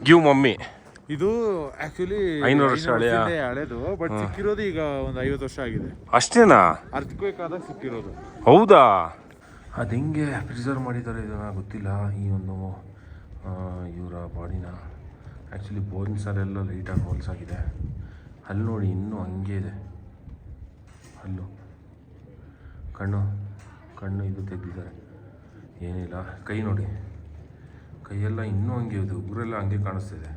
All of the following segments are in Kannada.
ಗಿವ್ ಮಮ್ಮಿ ಇದು ಆಕ್ಚುಲಿ 500 ವರ್ಷ ಹಳೆದು ಬಟ್ ಸಿಕ್ಕಿರೋದು ಈಗ ಒಂದು 50 ವರ್ಷ ಆಗಿದೆ. ಅಷ್ಟೇನಾ? ಅರ್ಥಕ್ವೇಕ್ ಆದಾಗ ಸಿಕ್ಕಿರೋದು. ಹೌದಾ? ಅದು ಹೆಂಗೆ ಪ್ರಿಸರ್ವ್ ಮಾಡಿದ್ದಾರೆ ಇದನ್ನ ಗೊತ್ತಿಲ್ಲ. ಈ ಒಂದು ಇವರ ಬಾಡಿನ ಆ್ಯಕ್ಚುಲಿ ಬೋನ್ಸಲ್ಲೆಲ್ಲ ಲೈಟಾಗಿ ಹೋಲ್ಸ್ ಆಗಿದೆ. ಅಲ್ಲಿ ನೋಡಿ ಇನ್ನೂ ಹಂಗೆ ಇದೆ ಹಲ್ಲು. ಕಣ್ಣು ಇದು ತೆಗೆದಿದ್ದಾರೆ, ಏನಿಲ್ಲ. ಕೈ ನೋಡಿ, ಕೈಯೆಲ್ಲ ಇನ್ನೂ ಹಂಗೆ ಇದೆ, ಉಗುರೆಲ್ಲ ಹಂಗೆ ಕಾಣಿಸ್ತಿದೆ.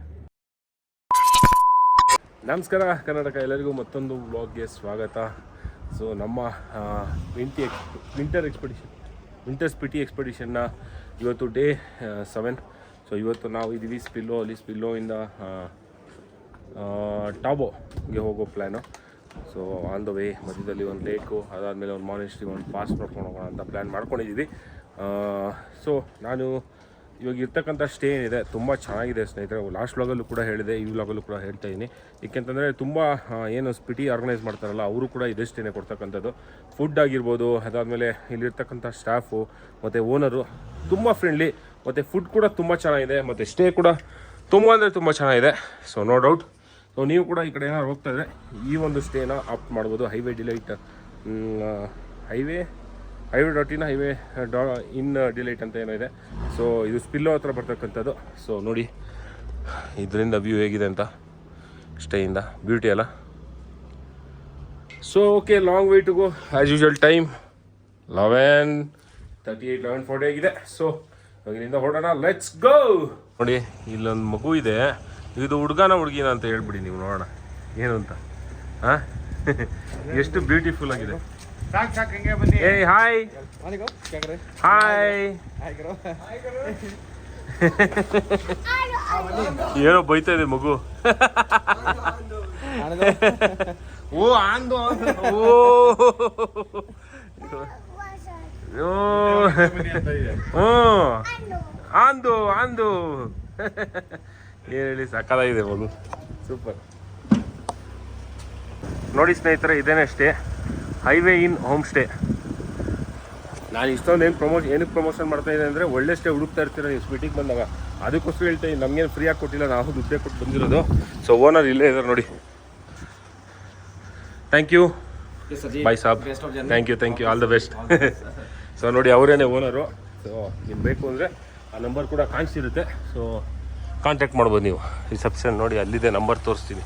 ನಮಸ್ಕಾರ ಕರ್ನಾಟಕ, ಎಲ್ಲರಿಗೂ ಮತ್ತೊಂದು ವ್ಲಾಗ್ಗೆ ಸ್ವಾಗತ. ಸೊ ನಮ್ಮ ವಿಂಟರ್ ಸ್ಪಿಟಿ ಎಕ್ಸ್ಪೆಡಿಷನ್ನ ಇವತ್ತು ಡೇ 7. ಸೊ ಇವತ್ತು ನಾವು ಇದ್ದೀವಿ ಸ್ಪಿಲ್ಲೋಯಿಂದ ಟಾಬೋಗೆ ಹೋಗೋ plan. So on the way ಮಧ್ಯದಲ್ಲಿ ಒಂದು ಲೇಕು, ಅದಾದಮೇಲೆ ಒಂದು ಮಾನೆಸ್ಟ್ರಿ, ಒಂದು ಪಾಸ್ ನೋಡ್ಕೊಂಡು ಹೋಗೋಣ ಅಂತ ಪ್ಲ್ಯಾನ್ ಮಾಡ್ಕೊಂಡಿದ್ದೀವಿ. ಸೊ ನಾನು ಇವಾಗ ಇರ್ತಕ್ಕಂಥ ಸ್ಟೇ ಏನಿದೆ ತುಂಬ ಚೆನ್ನಾಗಿದೆ ಸ್ನೇಹಿತರೆ. ಲಾಸ್ಟ್ ವ್ಲಾಗಲ್ಲೂ ಕೂಡ ಹೇಳಿದೆ, ಈ ವ್ಲಾಗಲ್ಲೂ ಕೂಡ ಹೇಳ್ತಾ ಇದ್ದೀನಿ. ಏಕೆಂತಂದರೆ ತುಂಬ ಏನು ಸ್ಪಿಟಿ ಆರ್ಗನೈಸ್ ಮಾಡ್ತಾರಲ್ಲ ಅವರು ಕೂಡ ಇದೇ ಸ್ಟೇನೇ ಕೊಡ್ತಕ್ಕಂಥದ್ದು. ಫುಡ್ ಆಗಿರ್ಬೋದು, ಅದಾದಮೇಲೆ ಇಲ್ಲಿರ್ತಕ್ಕಂಥ ಸ್ಟಾಫು ಮತ್ತು ಓನರು ತುಂಬ ಫ್ರೆಂಡ್ಲಿ, ಮತ್ತು ಫುಡ್ ಕೂಡ ತುಂಬ ಚೆನ್ನಾಗಿದೆ, ಮತ್ತು ಸ್ಟೇ ಕೂಡ ತುಂಬ ಅಂದರೆ ತುಂಬ ಚೆನ್ನಾಗಿದೆ. So no doubt. ಸೊ ನೀವು ಕೂಡ ಈ ಕಡೆ ಏನಾದ್ರು ಹೋಗ್ತಾ ಇದ್ದರೆ ಈ ಒಂದು ಸ್ಟೇನ ಆಪ್ಟ್ ಮಾಡ್ಬೋದು. ಹೈವೇ ಡಿಲೈಟ್ ಅಂತ ಏನೋ ಇದೆ. ಸೊ ಇದು ಸ್ಪಿಲ್ಲೋ ಹತ್ರ ಬರ್ತಕ್ಕಂಥದ್ದು. ಸೊ ನೋಡಿ ಇದರಿಂದ ವ್ಯೂ ಹೇಗಿದೆ ಅಂತ ಸ್ಟೇಯಿಂದ, ಬ್ಯೂಟಿ ಅಲ್ಲ. So okay, long way to go. As usual time 11:40 ಆಗಿದೆ. ಸೊ ಇಲ್ಲಿಂದ ಹೊರಡೋಣ, ಲೆಟ್ಸ್ ಗೋ. ನೋಡಿ ಇಲ್ಲೊಂದು ಮಗು ಇದೆ, ಇದು ಹುಡುಗಿನ ಅಂತ ಹೇಳ್ಬಿಡಿ ನೀವು, ನೋಡೋಣ ಏನು ಅಂತ. ಹಾಂ, ಎಷ್ಟು ಬ್ಯೂಟಿಫುಲ್ ಆಗಿದೆ. ಏ ಹಾಯ್ ಹಾಯ್. ಏನೋ ಬೈತಾ ಇದೆ ಮಗು. ಓ ಆಂದು, ಆಂದು ಆಂದು ಏನು ಹೇಳಿ, ಸಕ್ಕತ್ತಾಗಿದೆ ಮಗು, ಸೂಪರ್. ನೋಡಿ ಸ್ನೇಹಿತರೆ, ಇದೇನೇ stay, highway in home stay. ನಾನು ಇಷ್ಟೊಂದು ಏನಕ್ಕೆ ಪ್ರಮೋಷನ್ ಮಾಡ್ತಾ ಇದ್ದೀನಿ ಅಂದರೆ, ಒಳ್ಳೆ ಸ್ಟೇ ಹುಡುಕ್ತಾ ಇರ್ತೀರ ನೀವು ಸ್ಪಿಟಿಗೆ ಬಂದಾಗ, ಅದಕ್ಕೋಸ್ಕರ ಹೇಳ್ತಾ ಇದ್ದೀನಿ. ನಮಗೇನು ಫ್ರೀಯಾಗಿ ಕೊಟ್ಟಿಲ್ಲ, ನಾವು ದುಡ್ಡೇ ಕೊಟ್ಟು ಬಂದಿರೋದು. ಸೊ ಓನರ್ ಇಲ್ಲೇ ಇದ್ದಾರೆ ನೋಡಿ. ಥ್ಯಾಂಕ್ ಯು ಬಾಯ್ ಸಾಬ್, thank you, all the best. So ನೋಡಿ ಅವರೇನೆ ಓನರು. ಸೊ ನಿಮ್ಗೆ ಬೇಕು ಅಂದರೆ ಆ ನಂಬರ್ ಕೂಡ ಕಾಣಿಸಿರುತ್ತೆ. ಸೊ ಕಾಂಟ್ಯಾಕ್ಟ್ ಮಾಡ್ಬೋದು ನೀವು. ರಿಸೆಪ್ಷನ್ ನೋಡಿ ಅಲ್ಲಿದೆ, ನಂಬರ್ ತೋರಿಸ್ತೀನಿ.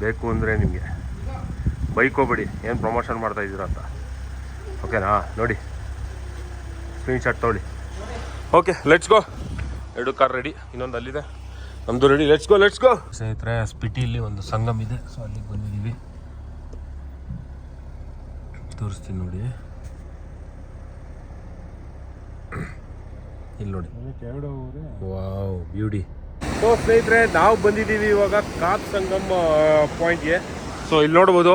ಬೇಕು ಅಂದರೆ ನಿಮಗೆ ಬೈಕ್ ಹೋಗ್ಬೇಡಿ, ಏನು ಪ್ರಮೋಷನ್ ಮಾಡ್ತಾ ಇದ್ದೀರಾ ಅಂತ. ಓಕೆನಾ? ನೋಡಿ ಸ್ಕ್ರೀನ್ಶಾಟ್ ತೊಗೊಳ್ಳಿ. Okay let's go. 2 car ready, ಇನ್ನೊಂದು ಅಲ್ಲಿದೆ, ನಮ್ಮದು ರೆಡಿ. Let's go. ಸ್ನೇಹಿತರೆ, ಸ್ಪಿಟಿಲಿ ಒಂದು ಸಂಗಮ್ ಇದೆ. ಸೊ ಅಲ್ಲಿಗೆ ಬಂದಿದ್ದೀವಿ, ತೋರಿಸ್ತೀನಿ ನೋಡಿ. ಇಲ್ಲಿ ನೋಡಿ, ವಾವ್ ಬ್ಯೂಟಿ. ಸೊ ಸ್ನೇಹಿತರೆ, ನಾವು ಬಂದಿದ್ದೀವಿ ಇವಾಗ ಕಾಪ್ ಸಂಗಮ್ ಪಾಯಿಂಟ್ಗೆ. ಸೊ ಇಲ್ಲಿ ನೋಡ್ಬೋದು,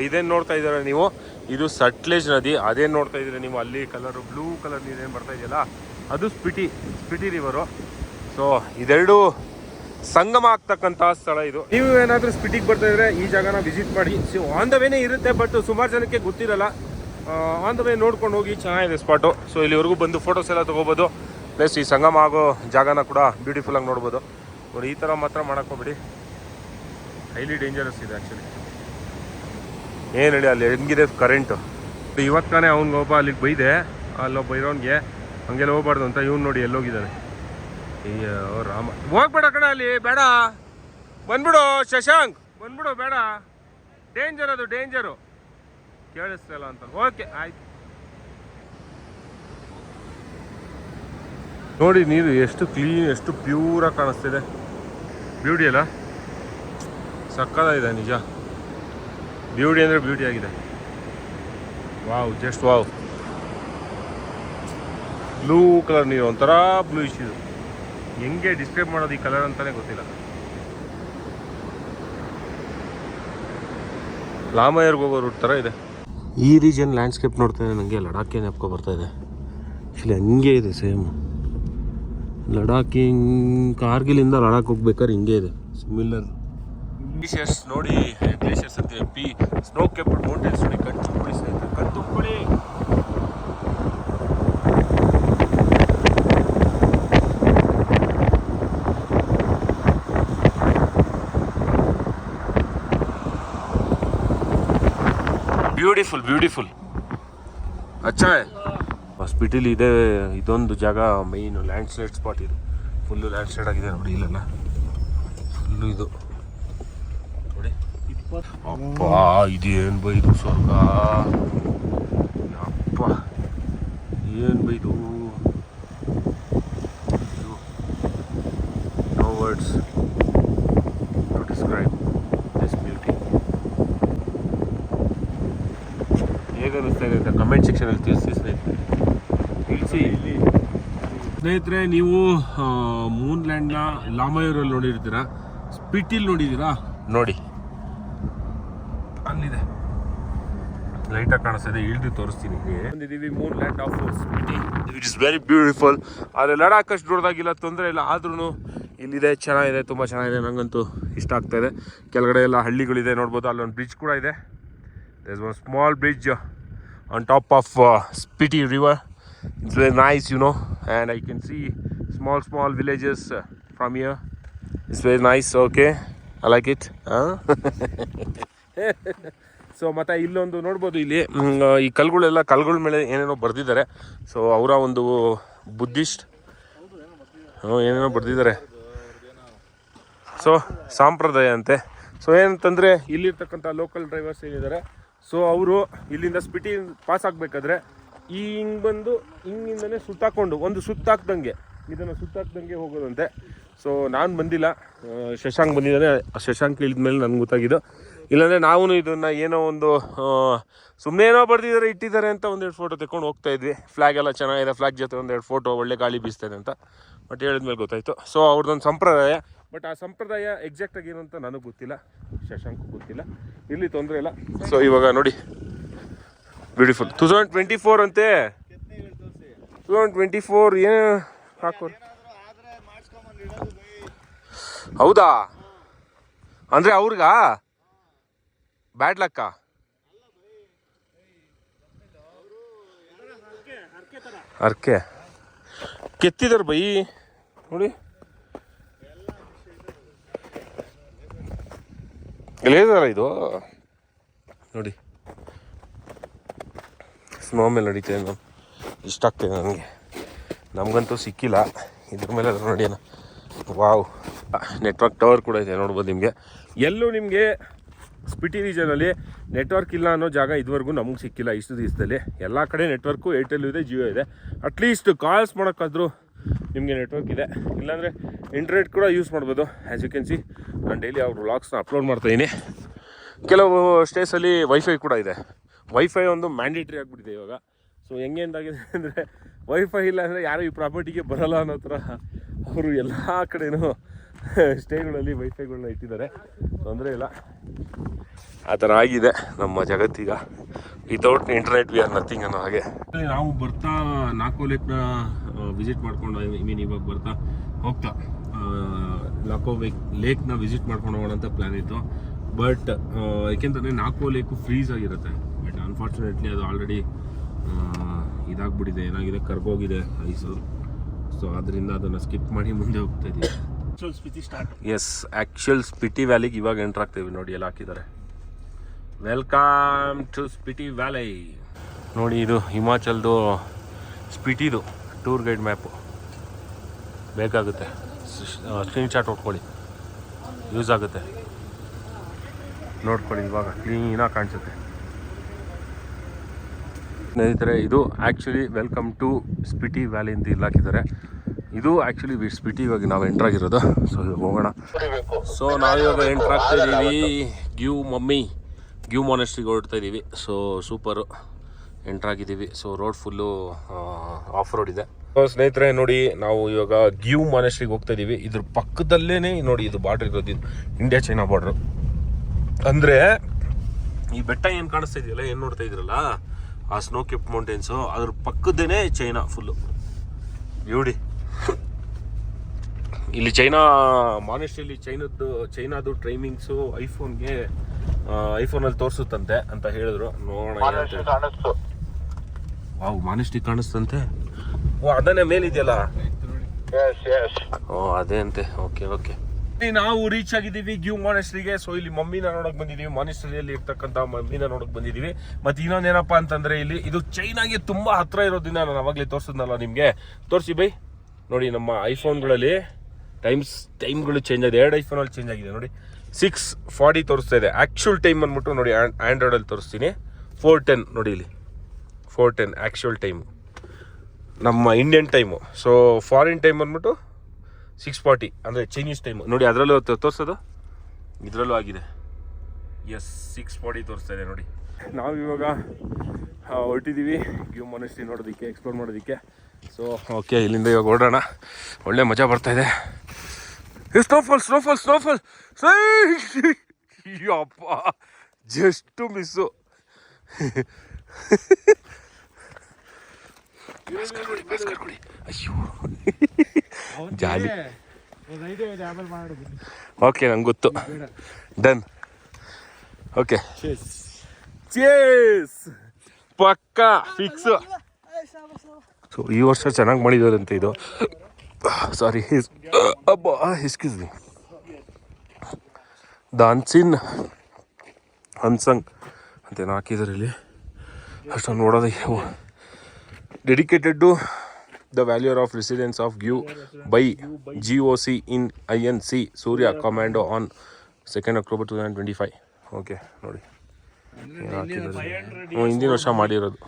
ಇದೇನು ನೋಡ್ತಾ ಇದ್ದಾರೆ ನೀವು, ಇದು ಸಟ್ಲೇಜ್ ನದಿ. ಅದೇನು ನೋಡ್ತಾ ಇದ್ದೀರಾ ನೀವು, ಅಲ್ಲಿ ಕಲರು ಬ್ಲೂ ಕಲರ್ ನೀರೇನು ಬರ್ತಾ ಇದೆಯಲ್ಲ, ಅದು ಸ್ಪಿಟಿ ರಿವರು. ಸೊ ಇದೆರಡು ಸಂಗಮ ಆಗ್ತಕ್ಕಂಥ ಸ್ಥಳ ಇದು. ನೀವು ಏನಾದರೂ ಸ್ಪಿಟಿಗೆ ಬರ್ತಾ ಇದ್ರೆ ಈ ಜಾಗನ ವಿಸಿಟ್ ಮಾಡಿ. ಸೊ ಆನ್ ದ ವೇನೇ ಇರುತ್ತೆ, ಬಟ್ ಸುಮಾರು ಜನಕ್ಕೆ ಗೊತ್ತಿರಲ್ಲ. ಆನ್ ದ ವೇ ನೋಡ್ಕೊಂಡು ಹೋಗಿ, ಚೆನ್ನಾಗಿದೆ ಸ್ಪಾಟು. ಸೊ ಇಲ್ಲಿವರೆಗೂ ಬಂದು ಫೋಟೋಸ್ ಎಲ್ಲ ತೊಗೋಬೋದು. ಪ್ಲಸ್ ಈ ಸಂಗಮ ಆಗೋ ಜಾಗನ ಕೂಡ ಬ್ಯೂಟಿಫುಲ್ಲಾಗಿ ನೋಡ್ಬೋದು. ನೋಡಿ ಈ ಥರ ಮಾತ್ರ ಮಾಡೋಕ್ಕೋಗ್ಬಿಡಿ, ಹೈಲಿ ಡೇಂಜರಸ್ ಇದೆ ಆ್ಯಕ್ಚುಲಿ. ಏನು ಹೇಳಿ, ಅಲ್ಲಿ ಹೆಂಗಿದೆ ಕರೆಂಟು. ಇವತ್ತು ತಾನೇ ಅವ್ನಿಗೊಬ್ಬ ಅಲ್ಲಿಗೆ ಬೈದೆ, ಅಲ್ಲೊಬ್ಬ ಇರೋನಿಗೆ ಹಂಗೆಲ್ಲ ಹೋಗ್ಬಾರ್ದು ಅಂತ. ಇವ್ನು ನೋಡಿ ಎಲ್ಲೋಗಿದ್ದಾನೆ. ಅಯ್ಯೋ ರಾಮ, ಹೋಗ್ಬೇಡ ಕಣ, ಅಲ್ಲಿ ಬೇಡ, ಬಂದ್ಬಿಡು ಶಶಾಂಕ್, ಬಂದ್ಬಿಡು, ಬೇಡ, ಡೇಂಜರ್, ಅದು ಡೇಂಜರು, ಕೇಳಿಸ್ತಲ್ಲ ಅಂತ. ಓಕೆ ಆಯ್ತು. ನೋಡಿ ನೀರು ಎಷ್ಟು ಕ್ಲೀನ್, ಎಷ್ಟು ಪ್ಯೂರಾಗಿ ಕಾಣಿಸ್ತಿದೆ. ಬ್ಯೂಟಿ ಅಲ್ಲ, ಸಕ್ಕತ್ತಾಗಿದೆ ನಿಜ. ಬ್ಯೂಟಿ ಅಂದರೆ ಬ್ಯೂಟಿ ಆಗಿದೆ. Wow, just wow. Blue colour ನೀರು, ಒಂಥರ ಬ್ಲೂಯಿಶ್ ಇದು. ಹೆಂಗೆ ಡಿಸ್ಕ್ರೈಬ್ ಮಾಡೋದು ಈ ಕಲರ್ ಅಂತಲೇ ಗೊತ್ತಿಲ್ಲ. ಲಾಮಯರ್ಗೆ ಹೋಗೋ ರೂಟ್ ಥರ ಇದೆ. ಈ ರೀಜನ್ ಲ್ಯಾಂಡ್ಸ್ಕೇಪ್ ನೋಡ್ತಾ ಇದೆ, ನನಗೆ ಲಡಾಖೇ ನೆನಪು ಬರ್ತಾ ಇದೆ. ಆ್ಯಕ್ಚುಲಿ ಹಂಗೆ ಇದೆ ಸೇಮ್. ಲಡಾಖ್, ಕಾರ್ಗಿಲಿಂದ ಲಡಾಖ್ ಹೋಗ್ಬೇಕಾದ್ರೆ ಹಿಂಗೆ ಇದೆ, ಸಿಮಿಲರ್. ಗ್ಲೇಷಿಯರ್ಸ್ ನೋಡಿ, ಗ್ಲೇಷಿಯರ್ಸ್ ಅಂತ ಸ್ನೋ ಕೆಪ್ಡ್ ಮೌಂಟೇನ್ಸ್ ನೋಡಿ, ಕಣ್ತುಂಬಿಕೊಳ್ಳಿ ಸ್ನೇಹಿತರೆ, ಕಣ್ತುಂಬಿಕೊಳ್ಳಿ. ಬ್ಯೂಟಿಫುಲ್ ಬ್ಯೂಟಿಫುಲ್ ಅಚ್ಚಾ ಹಾಸ್ಪಿಟಲ್ ಇದೆ. ಇದೊಂದು ಜಾಗ ಮೈನ್ ಲ್ಯಾಂಡ್ ಸ್ಲೈಡ್ ಸ್ಪಾಟ್ ಇದು. ಫುಲ್ಲು ಲ್ಯಾಂಡ್ ಸ್ಲೈಡ್ ಆಗಿದೆ ನೋಡಿ ಇಲ್ಲೆಲ್ಲ ಫುಲ್ಲು ಇದು ನೋಡಿ. ಅಪ್ಪ ಇದೇನು ಬೈದು ಸ್ವರ್ಗ, ಅಪ್ಪ ಏನು ಬೈದು. No words to describe this beauty. ಹೇಗೆ ಅನ್ನಿಸ್ತಾ ಇದೆ ಅಂತ ಕಮೆಂಟ್ ಸೆಕ್ಷನಲ್ಲಿ ತಿಳಿಸಿ ಸ್ನೇಹಿತರೆ. ನೀವು ಮೂನ್ ಲ್ಯಾಂಡ್ನ ಲಾಮಯೂರಲ್ಲಿ ನೋಡಿರ್ತೀರಾ, ಸ್ಪಿಟಿಲ್ ನೋಡಿದ್ದೀರಾ ನೋಡಿ, ಅಲ್ಲಿದೆ ಲೈಟಾಗಿ ಕಾಣಿಸ್ತಿದೆ. ಇಳಿದು ತೋರಿಸ್ತೀನಿ. ಬಂದಿದ್ದೀವಿ Moon land of Spiti, it is very beautiful. ಆದರೆ ಲಡಾಖ್ ಅಷ್ಟು ದೊಡ್ಡದಾಗಿಲ್ಲ, ತೊಂದರೆ ಇಲ್ಲ. ಆದ್ರೂ ಇಲ್ಲಿದೆ, ಚೆನ್ನಾಗಿದೆ, ತುಂಬ ಚೆನ್ನಾಗಿದೆ. ನನಗಂತೂ ಇಷ್ಟ ಆಗ್ತಾ ಇದೆ. ಕೆಳಗಡೆ ಎಲ್ಲ ಹಳ್ಳಿಗಳಿದೆ ನೋಡ್ಬೋದು. ಅಲ್ಲೊಂದು ಬ್ರಿಡ್ಜ್ ಕೂಡ ಇದೆ. There is one small bridge on top of Spiti river. It's very nice, you know, and I can see small villages from here. It's very nice. Okay, I like it. So ಮತ್ತು ಇಲ್ಲೊಂದು ನೋಡ್ಬೋದು, ಇಲ್ಲಿ ಈ ಕಲ್ಗಳ ಮೇಲೆ ಏನೇನೋ ಬರೆದಿದ್ದಾರೆ. ಸೊ ಅವರ ಒಂದು ಬುದ್ಧಿಸ್ಟ್ ಏನೇನೋ ಬರೆದಿದ್ದಾರೆ. ಸೊ ಸಂಪ್ರದಾಯ ಅಂತೆ. ಸೊ ಏನಂತಂದರೆ ಇಲ್ಲಿರ್ತಕ್ಕಂಥ ಲೋಕಲ್ ಡ್ರೈವರ್ಸ್ ಏನಿದ್ದಾರೆ, ಸೊ ಅವರು ಇಲ್ಲಿಂದ ಸ್ಪಿಟಿ ಪಾಸ್ ಆಗಬೇಕಾದ್ರೆ ಹಿಂಗೆ ಬಂದು ಹಿಂಗಿಂದನೇ ಸುತ್ತಾಕೊಂಡು ಒಂದು ಸುತ್ತಾಕ್ದಂಗೆ ಇದನ್ನು ಸುತ್ತಾಕ್ದಂಗೆ ಹೋಗೋದಂತೆ. ಸೊ ನಾನು ಬಂದಿಲ್ಲ, ಶಶಾಂಕ್ ಬಂದಿದ್ದಾನೆ. ಶಶಾಂಕ್ ಇಳಿದ ಮೇಲೆ ನನಗೆ ಗೊತ್ತಾಗಿದ್ದು. ಇಲ್ಲಾಂದರೆ ನಾವು ಇದನ್ನು ಏನೋ ಒಂದು ಸುಮ್ಮನೆ ಏನೋ ಬರ್ದಿದ್ದಾರೆ ಇಟ್ಟಿದ್ದಾರೆ ಅಂತ ಒಂದೆರಡು ಫೋಟೋ ತೆಕ್ಕೊಂಡು ಹೋಗ್ತಾ ಇದ್ವಿ. ಫ್ಲ್ಯಾಗ್ ಎಲ್ಲ ಚೆನ್ನಾಗಿದೆ, ಫ್ಲ್ಯಾಗ್ ಜೊತೆ ಒಂದೆರಡು ಫೋಟೋ, ಒಳ್ಳೆ ಗಾಳಿ ಬೀಸ್ತಾಯಿದೆ ಅಂತ. ಬಟ್ ಹೇಳಿದ್ಮೇಲೆ ಗೊತ್ತಾಯಿತು. ಸೊ ಅವ್ರದ್ದೊಂದು ಸಂಪ್ರದಾಯ. ಬಟ್ ಆ ಸಂಪ್ರದಾಯ ಎಕ್ಸಾಕ್ಟಾಗಿ ಏನು ಅಂತ ನನಗೆ ಗೊತ್ತಿಲ್ಲ, ಶಶಾಂಕ್ ಗೊತ್ತಿಲ್ಲ. ಇಲ್ಲಿ ತೊಂದರೆ ಇಲ್ಲ. ಸೊ ಇವಾಗ ನೋಡಿ, ಬ್ಯೂಟಿಫುಲ್. 2024 ಅಂತೆ. 2024 ಏನು ಹಾಕೋರು? ಹೌದಾ? ಅಂದರೆ ಅವ್ರಿಗ ಬ್ಯಾಡ್ ಲಕ್ಕ? ಅರ್ಕೆ ಕೆತ್ತಿದಾರೆ ಬೈ ನೋಡಿ. ಎಲ್ಲಿದಾರ ಇದು ನೋಡಿ. ಸ್ನೋ ಮೇಲೆ ನಡೀತಿದೆ. ನಾನು ಇಷ್ಟ ಆಗ್ತಿದೆ ನನಗೆ. ನಮಗಂತೂ ಸಿಕ್ಕಿಲ್ಲ. ಇದ್ರ ಮೇಲೆ ನೋಡಿ ಅಣ್ಣ, ವಾವ್. ನೆಟ್ವರ್ಕ್ ಟವರ್ ಕೂಡ ಇದೆ ನೋಡ್ಬೋದು ನಿಮಗೆ. ಎಲ್ಲೂ ನಿಮಗೆ ಸ್ಪಿಟಿ ರೀಜನಲ್ಲಿ ನೆಟ್ವರ್ಕ್ ಇಲ್ಲ ಅನ್ನೋ ಜಾಗ ಇದುವರೆಗೂ ನಮಗೆ ಸಿಕ್ಕಿಲ್ಲ ಇಷ್ಟು ದಿವಸದಲ್ಲಿ. ಎಲ್ಲ ಕಡೆ ನೆಟ್ವರ್ಕು ಏರ್ಟೆಲ್ ಇದೆ, ಜಿಯೋ ಇದೆ. ಅಟ್ಲೀಸ್ಟ್ ಕಾಲ್ಸ್ ಮಾಡೋಕ್ಕಾದ್ರೂ ನಿಮಗೆ ನೆಟ್ವರ್ಕ್ ಇದೆ. ಇಲ್ಲಾಂದರೆ ಇಂಟರ್ನೆಟ್ ಕೂಡ ಯೂಸ್ ಮಾಡ್ಬೋದು. ಆ್ಯಸ್ ಯು ಕ್ಯಾನ್ ಸಿ, ನಾನು ಡೈಲಿ ಅವ್ರ ವ್ಲಾಗ್ಸ್ನ ಅಪ್ಲೋಡ್ ಮಾಡ್ತಾಯಿದ್ದೀನಿ. ಕೆಲವು ಸ್ಟೇಸಲ್ಲಿ ವೈಫೈ ಕೂಡ ಇದೆ. ವೈಫೈ ಒಂದು ಮ್ಯಾಂಡೇಟ್ರಿ ಆಗಿಬಿಟ್ಟಿದೆ ಇವಾಗ. ಸೊ ಹೆಂಗೆ ಅಂತಾಗಿದೆ ಅಂದರೆ, ವೈಫೈ ಇಲ್ಲ ಅಂದರೆ ಯಾರು ಈ ಪ್ರಾಪರ್ಟಿಗೆ ಬರೋಲ್ಲ ಅನ್ನೋ ಥರ ಅವರು ಎಲ್ಲ ಕಡೆಯೂ ಸ್ಟೇಗಳಲ್ಲಿ ವೈಫೈಗಳನ್ನ ಇಟ್ಟಿದ್ದಾರೆ. ತೊಂದರೆ ಇಲ್ಲ, ಆ ಥರ ಆಗಿದೆ ನಮ್ಮ ಜಗತ್ತೀಗ. Without internet we are nothing ಅನ್ನೋ ಹಾಗೆ. ನಾವು ಬರ್ತಾ ನಾಲ್ಕು ಲೇಕ್ನ ವಿಸಿಟ್ ಮಾಡ್ಕೊಂಡು, ಇವಾಗ ಬರ್ತಾ ಹೋಗ್ತಾ ನಾಲ್ಕು ಲೇಕ್ನ ವಿಸಿಟ್ ಮಾಡ್ಕೊಂಡು ಹೋಗೋಣ ಅಂತ ಪ್ಲ್ಯಾನ್ ಇತ್ತು. ಬಟ್ ಏಕೆಂತಂದರೆ ನಾಲ್ಕು ಲೇಕು ಫ್ರೀಸ್ ಆಗಿರುತ್ತೆ. ಬಟ್ ಅನ್ಫಾರ್ಚುನೇಟ್ಲಿ ಅದು ಆಲ್ರೆಡಿ ಇದಾಗ್ಬಿಟ್ಟಿದೆ, ಏನಾಗಿದೆ, ಕರ್ಗೋಗಿದೆ ಐಸು. ಸೊ ಅದರಿಂದ ಅದನ್ನು ಸ್ಕಿಪ್ ಮಾಡಿ ಮುಂದೆ ಹೋಗ್ತಾ ಇದ್ದೀವಿ. ಎಸ್, ಆ್ಯಕ್ಚುಯಲ್ ಸ್ಪಿಟಿ ವ್ಯಾಲಿಗೆ ಇವಾಗ ಎಂಟ್ರ್ ಆಗ್ತೀವಿ. ನೋಡಿ ಎಲ್ಲ ಹಾಕಿದ್ದಾರೆ, ವೆಲ್ಕಮ್ ಟು ಸ್ಪಿಟಿ ವ್ಯಾಲಿ. ನೋಡಿ ಇದು ಹಿಮಾಚಲ್ದು ಸ್ಪಿಟಿದು ಟೂರ್ ಗೈಡ್ ಮ್ಯಾಪು ಬೇಕಾಗುತ್ತೆ. ಸ್ಕ್ರೀನ್ಶಾಟ್ ಹೊಡ್ಕೊಳ್ಳಿ, ಯೂಸ್ ಆಗುತ್ತೆ. ನೋಡ್ಕೊಳ್ಳಿ, ಇವಾಗ ಕ್ಲೀನಾಗಿ ಕಾಣಿಸುತ್ತೆ. ಸ್ನೇಹಿತರೆ, ಇದು actually welcome to Spiti valley ಅಂತ ಇಲ್ಲಿ ಹಾಕಿದ್ದಾರೆ. ಇದು ಆ್ಯಕ್ಚುಲಿ ಸ್ಪಿಟಿ ಇವಾಗ ನಾವು ಎಂಟ್ರ್ ಆಗಿರೋದು. ಸೊ ಇವಾಗ ಹೋಗೋಣ. ಸೊ ನಾವಿವಾಗ ಎಂಟ್ರ್ ಆಗ್ತಾ ಇದ್ದೀವಿ ಗ್ಯೂ ಮಾನೆಸ್ಟ್ರಿಗೆ ಹೊರಡ್ತಾ ಇದ್ದೀವಿ. ಸೊ ಸೂಪರು ಎಂಟ್ರ್ ಆಗಿದ್ದೀವಿ. So road full of road ಇದೆ. ಸ್ನೇಹಿತರೆ ನೋಡಿ, ನಾವು ಇವಾಗ ಗ್ಯೂ ಮಾನೆಸ್ಟ್ರಿಗೆ ಹೋಗ್ತಾ ಇದ್ದೀವಿ. ಇದ್ರ ಪಕ್ಕದಲ್ಲೇ ನೋಡಿ ಇದು ಬಾರ್ಡ್ರ್ ಇರೋದು, ಇದು ಇಂಡಿಯಾ ಚೈನಾ ಬಾರ್ಡ್ರು. ಅಂದರೆ ಈ ಬೆಟ್ಟ ಏನು ಕಾಣಿಸ್ತಾ ಇದೆಯಲ್ಲ, ಏನು ನೋಡ್ತಾ ಇದ್ರಲ್ಲ, ಆ ಸ್ನೋ ಕೆಪ್ ಮೌಂಟೇನ್ಸು, ಅದ್ರ ಪಕ್ಕದೇನೆ ಚೈನಾ ಫುಲ್ಲು ಬ್ಯೂಟಿ. ಇಲ್ಲಿ ಚೈನಾ ಮಾನೆಸ್ಟ್ರಿಯಲ್ಲಿ ಚೈನಾದು ಟೈಮಿಂಗ್ಸು ಐಫೋನಲ್ಲಿ ತೋರಿಸುತ್ತಂತೆ ಅಂತ ಹೇಳಿದ್ರು. ನೋಡೋಣ. Wow, monastery ಕಾಣಿಸ್ತಂತೆ. ಓ ಅದನ್ನೇ ಮೇಲಿದೆಯಲ್ಲ. ಓ ಅದೇ ಅಂತೆ. ಓಕೆ. ನಾವು ರೀಚ್ ಆಗಿದ್ದೀವಿ ಗ್ಯೂ ಮಾನೆಸ್ಟ್ರಿಗೆ. ಸೊ ಇಲ್ಲಿ ಮಮ್ಮಿನ ನೋಡಕ್ ಬಂದಿದೀವಿ, ಮಾನೆಸ್ಟ್ರಿಯಲ್ಲಿ ಇರ್ತಕ್ಕಂಥ ಮಮ್ಮಿನ ನೋಡಕ್ ಬಂದಿದೀವಿ. ಮತ್ತೆ ಇನ್ನೊಂದೇನಪ್ಪ ಅಂತಂದ್ರೆ ಇಲ್ಲಿ ಇದು ಚೈನಾಗೆ ತುಂಬಾ ಹತ್ರ ಇರೋದ್ರಿಂದ ನಾನು ಅವಾಗಲೇ ತೋರಿಸಿದ್ನಲ್ಲ ನಿಮ್ಗೆ, ತೋರಿಸಿ ಬೈ. ನೋಡಿ ನಮ್ಮ ಐಫೋನ್ಗಳಲ್ಲಿ ಟೈಮ್ಗಳು ಚೇಂಜ್ ಆಗಿದೆ. 2 ಐಫೋನಲ್ಲಿ ಚೇಂಜ್ ಆಗಿದೆ ನೋಡಿ. 6:40 ತೋರಿಸ್ತಾ ಇದೆ. ಆ್ಯಕ್ಚುಲ್ ಟೈಮ್ ಅಂದ್ಬಿಟ್ಟು ನೋಡಿ ಆ್ಯಂಡ್ರಾಯ್ಡಲ್ಲಿ ತೋರಿಸ್ತೀನಿ 4:10 ನೋಡಿ ಇಲ್ಲಿ 4:10 ಆ್ಯಕ್ಚುಲ್ ಟೈಮು ನಮ್ಮ Indian time. So foreign time ಅಂದ್ಬಿಟ್ಟು 6:40 ಅಂದರೆ ಚೈನೀಸ್ ಟೈಮು ನೋಡಿ. ಅದರಲ್ಲೂ ತೋರಿಸೋದು ಇದರಲ್ಲೂ ಆಗಿದೆ. ಎಸ್ 6:40 ತೋರಿಸ್ತಾ ಇದೆ ನೋಡಿ. ನಾವು ಇವಾಗ ಹೊರಟಿದ್ದೀವಿ ಗ್ಯೂ ಮಾನೆಸ್ಟ್ರಿ ನೋಡೋದಕ್ಕೆ, ಎಕ್ಸ್ಪ್ಲೋರ್ ಮಾಡೋದಕ್ಕೆ. ಸೊ ಓಕೆ, ಇಲ್ಲಿಂದ ಇವಾಗ ಹೊರಡೋಣ. ಒಳ್ಳೆ ಮಜಾ ಬರ್ತಾಯಿದೆ. ಸ್ನೋಫಾಲ್ ಅಪ್ಪ ಜಸ್ಟು ಮಿಸ್ಸು. ಅಯ್ಯೋ ಜಾಲಿ. ಓಕೆ ನಂಗೆ ಗೊತ್ತು. ಡನ್. ಓಕೆ ಚೇಸ್ ಪಕ್ಕಾ ಫಿಕ್ಸು. ಸೊ ಈ ವರ್ಷ ಚೆನ್ನಾಗಿ ಮಾಡಿದಾರಂತೆ ಇದು. ಸಾರಿ ಅಬ್ಬ, ಎಕ್ಸ್ಕ್ಯೂಸ್ ಮಿ. ದಾನ್ಸಿನ್ ಹನ್ಸಂಗ್ ಅಂತೇನು ಹಾಕಿದ್ದಾರೆ ಇಲ್ಲಿ. ಅಷ್ಟೊಂದು ನೋಡೋದು. Dedicated to the valour of residence of ಗ್ಯೂ by GOC in INC Surya commando on 2 October 2025. Okay ನೋಡಿ ಹಿಂದಿನ ವರ್ಷ ಮಾಡಿರೋದು.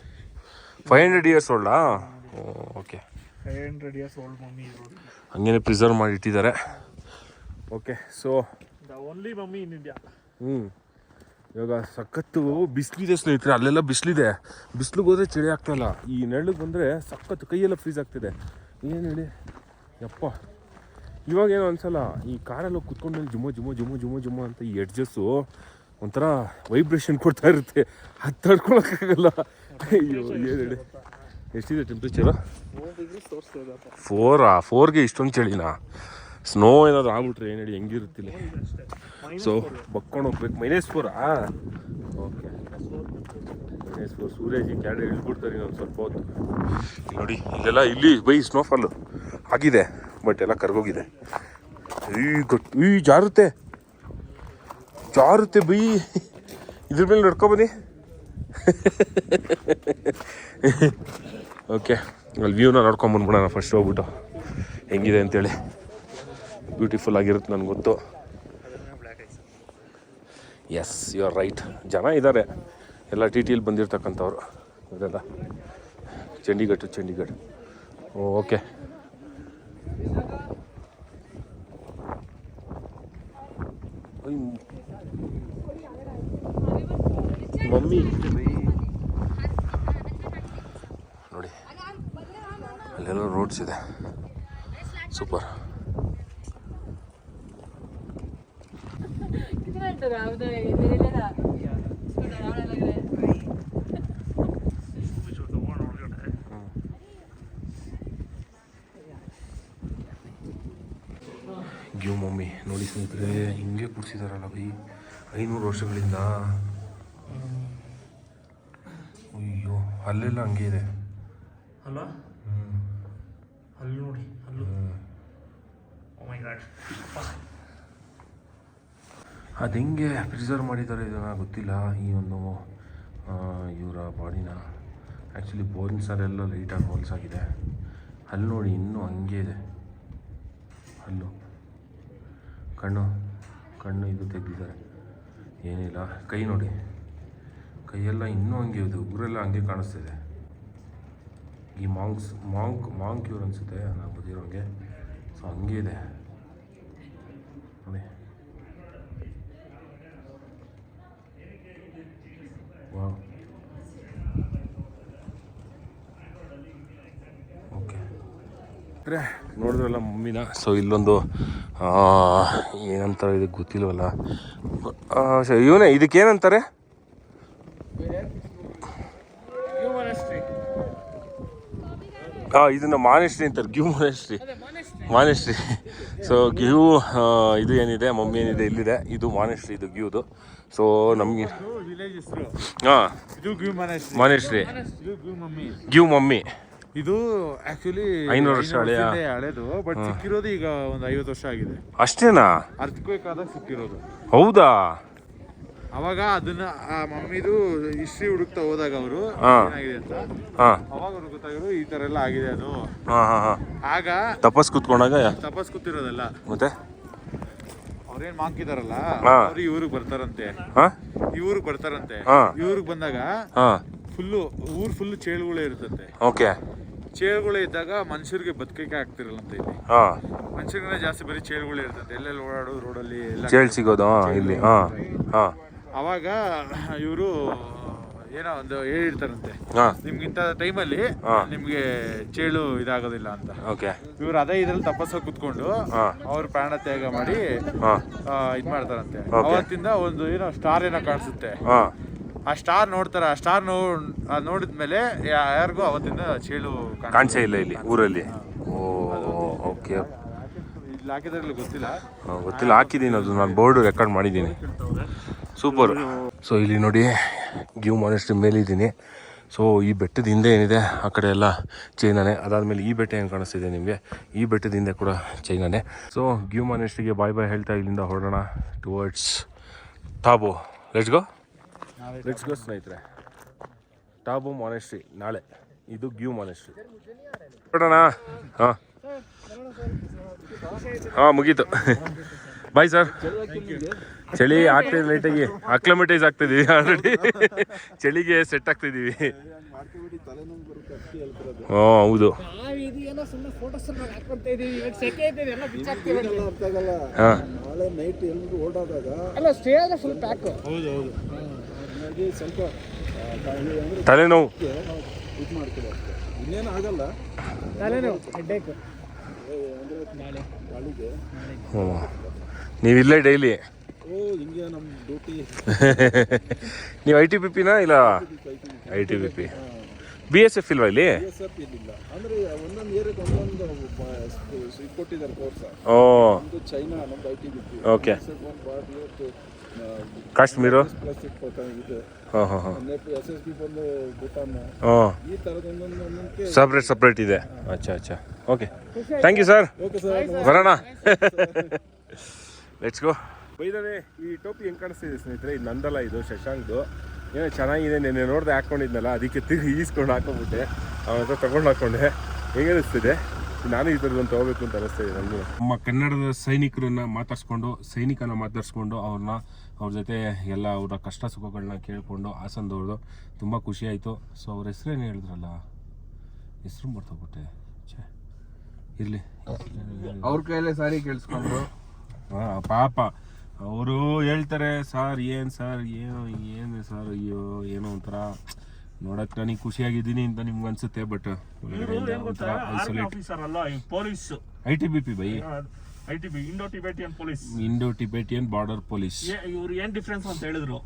500 years ಓಲ್ಡಾ? Okay, 500 years old mummy. ಹಂಗೇನೆ ಪ್ರಿಸರ್ವ್ ಮಾಡಿ ಇಟ್ಟಿದ್ದಾರೆ. Okay, so The only mummy in India. ಇವಾಗ ಸಖತ್ತು ಬಿಸಿಲಿದೆ ಸ್ನೇಹಿತರೆ. ಅಲ್ಲೆಲ್ಲ ಬಿಸಿಲಿದೆ. ಬಿಸಿಲಿಗೆ ಹೋದ್ರೆ ಚಳಿ ಆಗ್ತಾಯಿಲ್ಲ. ಈ ನೆರಳಿಗೆ ಬಂದರೆ ಸಖತ್ತು ಕೈಯೆಲ್ಲ ಫ್ರೀಸ್ ಆಗ್ತಿದೆ. ಏನು ಹೇಳಿ ಯಪ್ಪ. ಇವಾಗೇನೋ ಅನ್ಸಲ್ಲ. ಈ ಕಾರಲ್ಲಿ ಕುತ್ಕೊಂಡ್ಮೇಲೆ ಜುಮ್ಮ ಅಂತ ಈ ಎಡ್ಜಸ್ಸು ಒಂಥರ ವೈಬ್ರೇಷನ್ ಕೊಡ್ತಾ ಇರುತ್ತೆ. ಅದು ತಡ್ಕೊಳಕ್ಕಾಗಲ್ಲ. ಅಯ್ಯೋ ಏನು ಹೇಳಿ. ಎಷ್ಟಿದೆ ಟೆಂಪ್ರೇಚರು? 4ಗೆ ಇಷ್ಟೊಂದು ಚಳಿನಾ? ಸ್ನೋ ಏನಾದ್ರು ಆಗ್ಬಿಟ್ರೆ ಏನು ಹೇಳಿ ಹೆಂಗಿರುತ್ತಿಲ್ಲ. ಸೊ ಬಕ್ಕೊಂಡು ಹೋಗ್ಬೇಕು. -4. ಓಕೆ, -4. ಸೂರ್ಯಜಿ ಕ್ಯಾಡೆ ಇಳ್ಬಿಡ್ತಾರೆ ಇನ್ನೊಂದು ಸ್ವಲ್ಪ ಹೊತ್ತು. ನೋಡಿ ಇಲ್ಲೆಲ್ಲ ಇಲ್ಲಿ ಬೈ ಸ್ನೋಫಾಲು ಆಗಿದೆ, ಬಟ್ ಎಲ್ಲ ಕರ್ಗೋಗಿದೆ. ಈ ಜಾರುತ್ತೆ ಬೈ. ಇದ್ರ ಮೇಲೆ ನಡ್ಕೊಬನ್ನಿ. ಓಕೆ, ಅಲ್ಲಿ ವ್ಯೂನ ನೋಡ್ಕೊಂಬಂದ್ಬಿಡೋಣ ಫಸ್ಟ್ ಹೋಗ್ಬಿಟ್ಟು ಹೆಂಗಿದೆ ಅಂತೇಳಿ. ಬ್ಯೂಟಿಫುಲ್ ಆಗಿರುತ್ತೆ ನನಗೆ ಗೊತ್ತು. Yes you are right. ಜನ ಇದ್ದಾರೆ ಎಲ್ಲ TTL ಬಂದಿರ್ತಕ್ಕಂಥವ್ರು ಇವರೆಲ್ಲ. ಚಂಡೀಗಢ. ಓಕೆ, ಮಮ್ಮಿ ನೋಡಿ ಅಲ್ಲೆಲ್ಲ ರೋಡ್ಸ್ ಇದೆ. ಸೂಪರ್. ಗ್ಯೂ ಮಮ್ಮಿ ನೋಡಿ ಸ್ನೇಹಿತರೆ, ಹಿಂಗೆ ಕೂರಿಸಿದಾರಲ್ಲ ಬೈ 500 ವರ್ಷಗಳಿಂದ. ಅಯ್ಯೋ ಅಲ್ಲೆಲ್ಲ ಹಂಗೆ ಇದೆ ಅಲ್ಲ. ಅಲ್ಲಿ ನೋಡಿ ಅಲ್ಲೂ. ಅದು ಹೆಂಗೆ ಪ್ರಿಸರ್ವ್ ಮಾಡಿದ್ದಾರೆ ಇದನ್ನು ಗೊತ್ತಿಲ್ಲ. ಈ ಒಂದು ಇವರ ಬಾಡಿನ ಆ್ಯಕ್ಚುಲಿ ಬೋನ್ಸಲ್ಲೆಲ್ಲ ಲೈಟಾಗಿ ಹೋಲ್ಸ್ ಆಗಿದೆ. ಅಲ್ಲಿ ನೋಡಿ ಇನ್ನೂ ಹಂಗೆ ಇದೆ. ಅಲ್ಲೂ ಕಣ್ಣು ಇದು ತೆಗೆದಿದ್ದಾರೆ. ಏನಿಲ್ಲ. ಕೈ ನೋಡಿ, ಕೈಯೆಲ್ಲ ಇನ್ನೂ ಹಂಗೆ ಇದೆ. ಉಗುರೆಲ್ಲ ಹಂಗೆ ಕಾಣಿಸ್ತಿದೆ. ಈ ಮಾಂಕ್ ಇವ್ರು ಅನಿಸುತ್ತೆ ನಾವು ಗೊತ್ತಿರೋಂಗೆ. ಸೊ ಹಂಗೆ ಇದೆ ನೋಡಿ. ವಾವ್. ಓಕೆ, ನೋಡಿದ್ರಲ್ಲ ಮಮ್ಮಿನ. ಸೊ ಇಲ್ಲೊಂದು ಏನಂತಾರೆ ಇದಕ್ಕೆ ಗೊತ್ತಿಲ್ವಲ್ಲ. ಇವನೇ ಇದಕ್ಕೇನಂತಾರೆ? ಇದನ್ನು ಮಾನೆಸ್ಟ್ರಿ ಅಂತಾರೆ. Gyu monastery. ಸೊ ಗ್ಯೂ ಇದು ಏನಿದೆ ಮಮ್ಮಿ ಏನಿದೆ ಇಲ್ಲಿದೆ, ಇದು ಮಾನೆಸ್ಟ್ರಿ, ಇದು ಗ್ಯೂದು. ಸೊ ನಮಗೆ ಹಾಂ ಮಾನೆಸ್ಟ್ರಿ ಗ್ಯೂ ಮಮ್ಮಿ. ಇದು ಆಕ್ಚುಲಿ 500 ವರ್ಷ ಹಳೇದು, ಬಟ್ ಸಿಕ್ಕಿರೋದು ಈಗ ಒಂದು 50 ವರ್ಷ ಆಗಿದೆ. ಅಷ್ಟೇನಾ? ಅರ್ಥಕ್ವೇಕ್ ಆದಾಗ ಸಿಕ್ಕಿರೋದು. ಹೌದಾ? ಅವಾಗ ಅದನ್ನ ಆ ಮಮ್ಮಿದು ಹಿಸ್ಟ್ರಿ ಹುಡುಕ್ತಾ ಹೋದಾಗ ಅವರು ಏನಾಗಿದೆ ಅಂತ ಅವಾಗ ಅವ್ರಿಗೆ ಗೊತ್ತಾಗಿರೋ ಈ ತರ ಎಲ್ಲ ಆಗಿದೆ ಅದು. ಆಗ ತಪಸ್ ಕೂತಿರೋದಲ್ಲ, ಮತ್ತೆ ಅವ್ರೇನ್ ಮಾಂಕಿದಾರಲ್ಲ ಅವ್ರು ಇವ್ರಿಗೆ ಬರ್ತಾರಂತೆ. ಇವ್ರಿಗೆ ಬಂದಾಗ ಊರ್ ಫುಲ್ಲು ಚೇಳುಗಳೇ ಇರ್ತಂತೆ. ಚೇಳುಗಳೇ ಇದ್ದಾಗ ಮನುಷ್ಯರಿಗೆ ಬದುಕಕ್ಕೆ ಆಗ್ತಿರಲ್ಲಂತ. ಇಲ್ಲಿ ಮನುಷ್ಯರಿಗೆ ಜಾಸ್ತಿ ಬರೀ ಚೇಳುಗಳೇ ಇರ್ತಂತೆ. ಎಲ್ಲೆಲ್ಲಿ ಓಡಾಡೋದು ರೋಡಲ್ಲಿ ಚೇಳು ಸಿಗೋದು ಇಲ್ಲಿ. ಅವಾಗ ಇವರು ಏನೋ ಒಂದು ಹೇಳಿರ್ತಾರಂತೆ, ನಿಮ್ಗಿಂತ ಟೈಮಲ್ಲಿ ನಿಮ್ಗೆ ಚೇಳು ಇದಾಗೋದಿಲ್ಲ ಅಂತ. ಇವ್ರು ಅದೇ ಇದ್ರಲ್ಲಿ ತಪಸ್ಸ ಕುತ್ಕೊಂಡು ಅವ್ರ ಪ್ರಾಣ ತ್ಯಾಗ ಮಾಡಿ ಇದ್ ಮಾಡ್ತಾರಂತೆ. ಅವತ್ತಿಂದ ಒಂದು ಏನೋ ಸ್ಟಾರ್ ಏನೋ ಕಾಣಿಸುತ್ತೆ. ಆ ಸ್ಟಾರ್ ನೋಡ್ತಾರೆ. ಆ ಸ್ಟಾರ್ ನೋಡಿದ್ಮೇಲೆ ಯಾರಿಗೂ ಅವತ್ತಿಂದ ಚೇಳು ಕಾಣಿಸೇ ಇಲ್ಲ ಇಲ್ಲಿ ಊರಲ್ಲಿ. ಇಲ್ಲಿ ಹಾಕಿದ್ರಲ್ಲಿ ಗೊತ್ತಿಲ್ಲ, ಹಾಕಿದ್ದೀನಿ. ಅದು ನಾನು ಬೋರ್ಡ್ ರೆಕಾರ್ಡ್ ಮಾಡಿದ್ದೀನಿ. ಸೂಪರ್. ಸೊ ಇಲ್ಲಿ ನೋಡಿ ಗಿವ್ ಮಾನೆಸ್ಟ್ರಿ ಮೇಲಿದ್ದೀನಿ. ಸೊ ಈ ಬೆಟ್ಟದ ಹಿಂದೆ ಏನಿದೆ ಆ ಕಡೆ ಎಲ್ಲ ಚೈನಾನೆ. ಅದಾದಮೇಲೆ ಈ ಬೆಟ್ಟ ಏನು ಕಾಣಿಸ್ತಿದೆ ನಿಮಗೆ, ಈ ಬೆಟ್ಟದ ಹಿಂದೆ ಕೂಡ ಚೈನಾನೆ. ಸೊ ಗಿವ್ ಮಾನೆಸ್ಟ್ರಿಗೆ ಬಾಯ್ ಹೇಳ್ತಾ ಇಲ್ಲಿಂದ ಹೊರಡೋಣ ಟುವರ್ಡ್ಸ್ ಟಾಬೋ. ಲೆಟ್ಸ್ ಗೋ ಸ್ನೇಹಿತರೆ. ಟಾಬೋ ಮಾನೆಸ್ಟ್ರಿ ನಾಳೆ, ಇದು ಗಿವ್ ಮಾನೆಸ್ಟ್ರಿ. ಹೊರಡೋಣ. ಮುಗೀತು. Bye sir. ಚಳಿ ಆಗ್ತಿದೆ ಲೈಟಾಗಿ, ಅಕ್ಲಮೆಟೈಸ್ ಆಗ್ತಿದೀವಿ ಆಲ್ರೆಡಿ. ಚಳಿಗೆ ಸೆಟ್ ಆಗ್ತಿದೀವಿ. ಹೌದು. ತಲೆನೋವು ನೀವಿಲ್ಲೇ ಡೈಲಿ ನೀವು ITBP ಇಲ್ಲ ITBP BSF ಇಲ್ವಾ ಇಲ್ಲಿ? ಓಕೆ. ಕಾಶ್ಮೀರ ಸಪ್ರೇಟ್ ಇದೆ. ಅಚ್ಚಾ ಓಕೆ. Thank you sir. ಬರೋಣ. Let's go. ಬೈದವೆ ಈ ಟೋಪಿ ಹೆಂಗೆ ಕಾಣಿಸ್ತಿದೆ ಸ್ನೇಹಿತರೆ? ಇದು ನಂದಲ್ಲ, ಇದು ಶಶಾಂಕ್ದು. ಏನೋ ಚೆನ್ನಾಗಿದೆ, ನೆನ್ನೆ ನೋಡ್ದೆ ಹಾಕ್ಕೊಂಡಿದ್ನಲ್ಲ, ಅದಕ್ಕೆ ತಿರುಗಿ ಈಸ್ಕೊಂಡು ಹಾಕೊಂಡ್ಬಿಟ್ಟೆ. ಅವನ ಹತ್ರ ತೊಗೊಂಡು ಹಾಕ್ಕೊಂಡೆ. ಹೆಂಗೆ ಅನಿಸ್ತಿದೆ? ನಾನು ಈ ಥರದೊಂದು ತೊಗೋಬೇಕು ಅಂತ ಅನಿಸ್ತಿದೆ ನನಗೂ. ನಮ್ಮ ಕನ್ನಡದ ಸೈನಿಕರನ್ನ ಮಾತಾಡಿಸ್ಕೊಂಡು ಅವ್ರ ಜೊತೆ ಎಲ್ಲ ಅವರ ಕಷ್ಟ ಸುಖಗಳನ್ನ ಕೇಳಿಕೊಂಡು ಹಾಸನದವ್ರದ್ದು ತುಂಬ ಖುಷಿ ಆಯಿತು. ಸೊ ಅವ್ರ ಹೆಸರೇನು ಹೇಳಿದ್ರಲ್ಲ, ಹೆಸರು ಮರ್ತೋಗ್ಬಿಟ್ಟೆ. ಇರಲಿ, ಅವ್ರ ಕೈಯಲ್ಲೇ ಸಾರಿ ಕೇಳಿಸ್ಕೊಂಡ್ರು. ಪಾಪ ಅವರು ಹೇಳ್ತಾರೆ, ಸರ್ ಏನು ಸರ್ ಏನು ಸರ್, ಅಯ್ಯೋ ಏನೋ ಒಂಥರ ನೋಡಕ್ಕೆ ನನಗೆ ಖುಷಿಯಾಗಿದ್ದೀನಿ ಅಂತ ನಿಮ್ಗೆ ಅನ್ಸುತ್ತೆ. But ITBP by, Indo Tibetan border police. ಇವ್ರು ಏನ್ ಡಿಫ್ರೆನ್ಸ್ ಅಂತ ಹೇಳಿದ್ರು,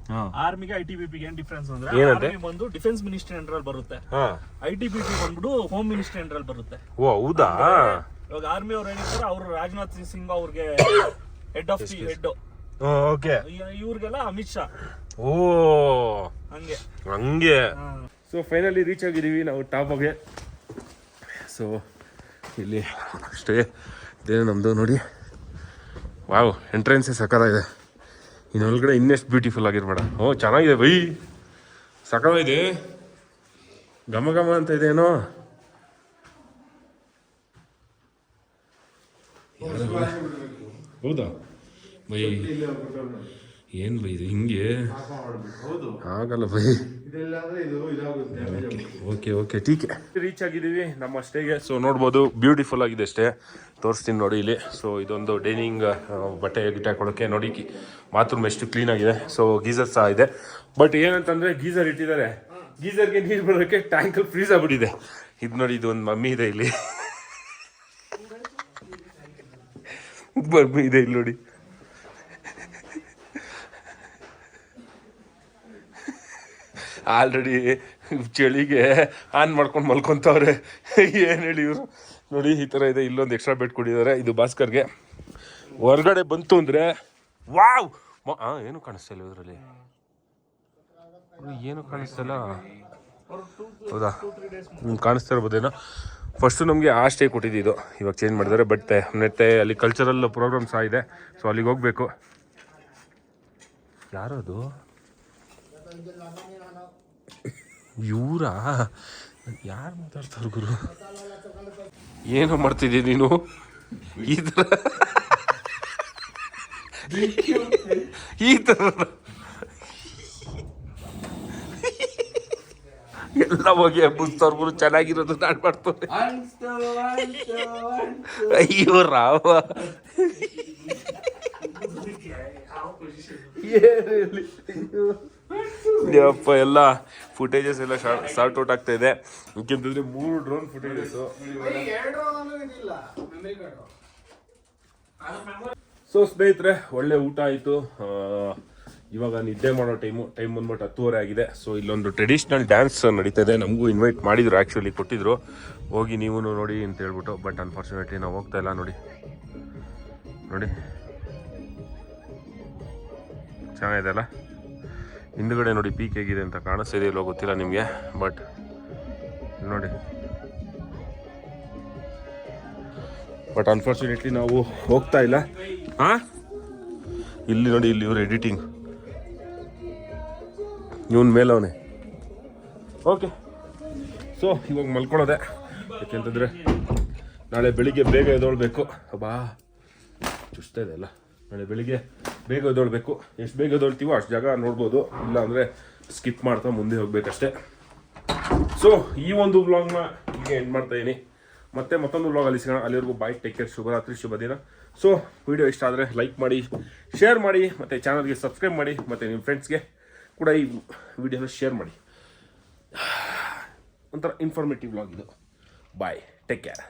ಆರ್ಮಿಗೆ ITBP ಏನ್ ಡಿಫ್ರೆನ್ಸ್ ಅಂದ್ರೆ, ಆರ್ಮಿ ಬಂದು ಡಿಫೆನ್ಸ್ ಮಿನಿಸ್ಟ್ರಿ ಅಂಡರ್ ಬರುತ್ತೆ, ITBP ಬಂದ್ಬಿಟ್ಟು ಹೋಮ್ ಮಿನಿಸ್ಟ್ರಿ ಅಂಡರ್ ಬರುತ್ತೆ. ಓ ಹೌದಾ? ಇವಾಗ ಆರ್ಮಿ ಅವ್ರು ಏನಿರ್ತಾರೆ, ಅವ್ರು ರಾಜನಾಥ್ ಸಿಂಗ್ ಅವ್ರಿಗೆ head of the head. Okay. ಇವ್ರಿಗೆಲ್ಲ ಅಮಿತ್ ಶಾ. ಓ ಹಂಗೆ. ಸೊ ಫೈನಲಿ ರೀಚ್ ಆಗಿದ್ದೀವಿ ನಾವು ಟಾಪ್ಗೆ. ಸೊ ಇಲ್ಲಿ ಅಷ್ಟೇ ಇದೇನು ನಮ್ಮದು ನೋಡಿ. ವಾವ್, ಎಂಟ್ರೆನ್ಸೇ ಸಕಲಾಗಿದೆ. ಇನ್ನೊಳಗಡೆ ಇನ್ನೆಷ್ಟು ಬ್ಯೂಟಿಫುಲ್ ಆಗಿರ್ಬೇಡ. ಚೆನ್ನಾಗಿದೆ ಬೈ, ಸಕಲಾಗಿದೆ. ಘಮ ಅಂತ ಇದೇನೋ. ಹೌದಾ ಬೈ? ಏನು ಬೈ ಇದು ಹಿಂಗೆ ಆಗಲ್ಲ ಬೈ. ಓಕೆ ಟೀಕೆ. ರೀಚ್ ಆಗಿದ್ದೀವಿ ನಮ್ಮ ಸ್ಟೇಗೆ. ಸೊ ನೋಡ್ಬೋದು, ಬ್ಯೂಟಿಫುಲ್ ಆಗಿದೆ ಸ್ಟೇ. ತೋರಿಸ್ತೀನಿ ನೋಡಿ ಇಲ್ಲಿ. ಸೊ ಇದೊಂದು ಡೈನಿಂಗ್, ಬಟ್ಟೆ ಗಿಟ್ಟೆ ಹಾಕೊಳ್ಳೋಕ್ಕೆ ನೋಡಿ. ಬಾತ್ರೂಮ್ ಎಷ್ಟು ಕ್ಲೀನ್ ಆಗಿದೆ. ಸೊ ಗೀಸರ್ ಸಹ ಇದೆ. ಬಟ್ ಏನಂತಂದರೆ ಗೀಸರ್ ಇಟ್ಟಿದ್ದಾರೆ, ಗೀಸರ್ಗೆ ನೀರು ಬರೋಕ್ಕೆ ಟ್ಯಾಂಕಲ್ಲಿ ಫ್ರೀಸ್ ಆಗ್ಬಿಟ್ಟಿದೆ. ಇದು ನೋಡಿ, ಇದು ಒಂದು ಮಮ್ಮಿ ಇದೆ ಇಲ್ಲಿ. ಮಮ್ಮಿ ಇದೆ ಇಲ್ಲಿ ನೋಡಿ. ಆಲ್ರೆಡಿ ಚಳಿಗೆ ಆನ್ ಮಾಡ್ಕೊಂಡು ಮಲ್ಕೊತವ್ರೆ. ಏನು ಹೇಳಿ ಇವರು ನೋಡಿ, ಈ ಥರ ಇದೆ. ಇಲ್ಲೊಂದು ಎಕ್ಸ್ಟ್ರಾ ಬೆಡ್ ಕೊಟ್ಟಿದ್ದಾರೆ. ಇದು ಭಾಸ್ಕರ್ಗೆ. ಹೊರಗಡೆ ಬಂತು ಅಂದರೆ ವಾವ್, ಏನು ಕಾಣಿಸ್ತಾ ಇಲ್ಲ ಇದರಲ್ಲಿ, ಏನು ಕಾಣಿಸ್ತಲ್ಲ. ಹೌದಾ ನಿಮ್ಗೆ ಕಾಣಿಸ್ತಾ ಇರ್ಬೋದೇನೋ. ಫಸ್ಟು ನಮಗೆ ಆ ಸ್ಟೇ ಕೊಟ್ಟಿದ್ದು, ಇವಾಗ ಚೇಂಜ್ ಮಾಡಿದ್ದಾರೆ. ಬಟ್ ಮತ್ತೆ ಅಲ್ಲಿ ಕಲ್ಚರಲ್ ಪ್ರೋಗ್ರಾಮ್ಸ್ ಇದೆ, ಸೊ ಅಲ್ಲಿಗೆ ಹೋಗಬೇಕು. ಯಾರದು ಇವರಾ? ಯಾರು ಮಾತಾಡ್ತಾರೆ ಗುರು? ಏನೋ ಮಾಡ್ತಿದ್ದೀಯ ನೀನು ಈ ಥರ ಈ ಥರ ಎಲ್ಲ ಹೋಗಿ ಹಬ್ಬಸ್ತವ್ರು ಗುರು, ಚೆನ್ನಾಗಿರೋದು ನಾನು ಮಾಡ್ತವ್ರೆ. ಅಯ್ಯೋ ರಾವ, ಯಪ್ಪ ಎಲ್ಲ ಫುಟೇಜಸ್ ಎಲ್ಲ ಶಾರ್ಟ್ ಔಟ್ ಆಗ್ತಾ ಇದೆ. ಯಾಕೆಂತಂದ್ರೆ 3 ಡ್ರೋನ್ ಫುಟೇಜಸ್. ಸೊ ಸ್ನೇಹಿತರೆ, ಒಳ್ಳೆ ಊಟ ಆಯಿತು. ಇವಾಗ ನಿದ್ದೆ ಮಾಡೋ ಟೈಮ್ ಬಂದ್ಬಿಟ್ಟು 10:30 ಆಗಿದೆ. ಸೊ ಇಲ್ಲೊಂದು ಟ್ರೆಡಿಷ್ನಲ್ ಡ್ಯಾನ್ಸ್ ನಡೀತಾ ಇದೆ. ನಮಗೂ ಇನ್ವೈಟ್ ಮಾಡಿದ್ರು, ಆ್ಯಕ್ಚುಲಿ ಕೊಟ್ಟಿದ್ರು, ಹೋಗಿ ನೀವು ನೋಡಿ ಅಂತ ಹೇಳ್ಬಿಟ್ಟು. ಬಟ್ ಅನ್ಫಾರ್ಚುನೇಟ್ಲಿ ನಾವು ಹೋಗ್ತಾ ಇಲ್ಲ. ನೋಡಿ ಚೆನ್ನಾಗಿದೆ ಅಲ್ಲ. ಹಿಂದುಗಡೆ ನೋಡಿ ಪೀಕ್ ಹೇಗಿದೆ ಅಂತ ಕಾಣಿಸ್ತಿದೆ ಇಲ್ಲೋ ಗೊತ್ತಿಲ್ಲ ನಿಮಗೆ, ಬಟ್ ನೋಡಿ. ಬಟ್ ಅನ್ಫಾರ್ಚುನೇಟ್ಲಿ ನಾವು ಹೋಗ್ತಾ ಇಲ್ಲ. ಇಲ್ಲಿ ನೋಡಿ, ಇಲ್ಲಿ ಇವ್ರು ಎಡಿಟಿಂಗ್, ಇವನ್ ಮೇಲವನೇ. ಓಕೆ, ಸೊ ಇವಾಗ ಮಲ್ಕೊಳ್ಳೋದೆ. ಯಾಕೆಂತಂದರೆ ನಾಳೆ ಬೆಳಿಗ್ಗೆ ಬೇಗ ಎದ್ದೊಳ್ಬೇಕು. ಬಾ ಚುಸ್ತಾ ಇದೆ ಅಲ್ಲ. ನಾಳೆ ಬೆಳಿಗ್ಗೆ ಬೇಗ ಎದ್ದೊಳ್ಬೇಕು. ಎಷ್ಟು ಬೇಗ ಎದ್ದೊಳ್ತೀವೋ ಅಷ್ಟು ಜಾಗ ನೋಡ್ಬೋದು, ಇಲ್ಲ ಅಂದರೆ ಸ್ಕಿಪ್ ಮಾಡ್ತಾ ಮುಂದೆ ಹೋಗ್ಬೇಕಷ್ಟೇ. ಸೊ ಈ ಒಂದು ವ್ಲಾಗ್ನ ಹೀಗೆ ಎಂಡ್ ಮಾಡ್ತಾ ಇದೀನಿ. ಮತ್ತೆ ಮತ್ತೊಂದು ವ್ಲಾಗಲ್ಲಿ ಸಿಗೋಣ. ಅಲ್ಲಿವರೆಗೂ ಬಾಯ್, ಟೇಕ್ ಕೇರ್, ಶುಭರಾತ್ರಿ, ಶುಭ ದಿನ. ಸೊ ವಿಡಿಯೋ ಇಷ್ಟ ಆದರೆ ಲೈಕ್ ಮಾಡಿ, ಶೇರ್ ಮಾಡಿ, ಮತ್ತು ಚಾನಲ್ಗೆ ಸಬ್ಸ್ಕ್ರೈಬ್ ಮಾಡಿ, ಮತ್ತು ನಿಮ್ಮ ಫ್ರೆಂಡ್ಸ್ಗೆ ಕೂಡ ಈ ವಿಡಿಯೋನ ಶೇರ್ ಮಾಡಿ. ಒಂಥರ ಇನ್ಫಾರ್ಮೇಟಿವ್ ವ್ಲಾಗ್ ಇದು. ಬಾಯ್, ಟೇಕ್ ಕೇರ್.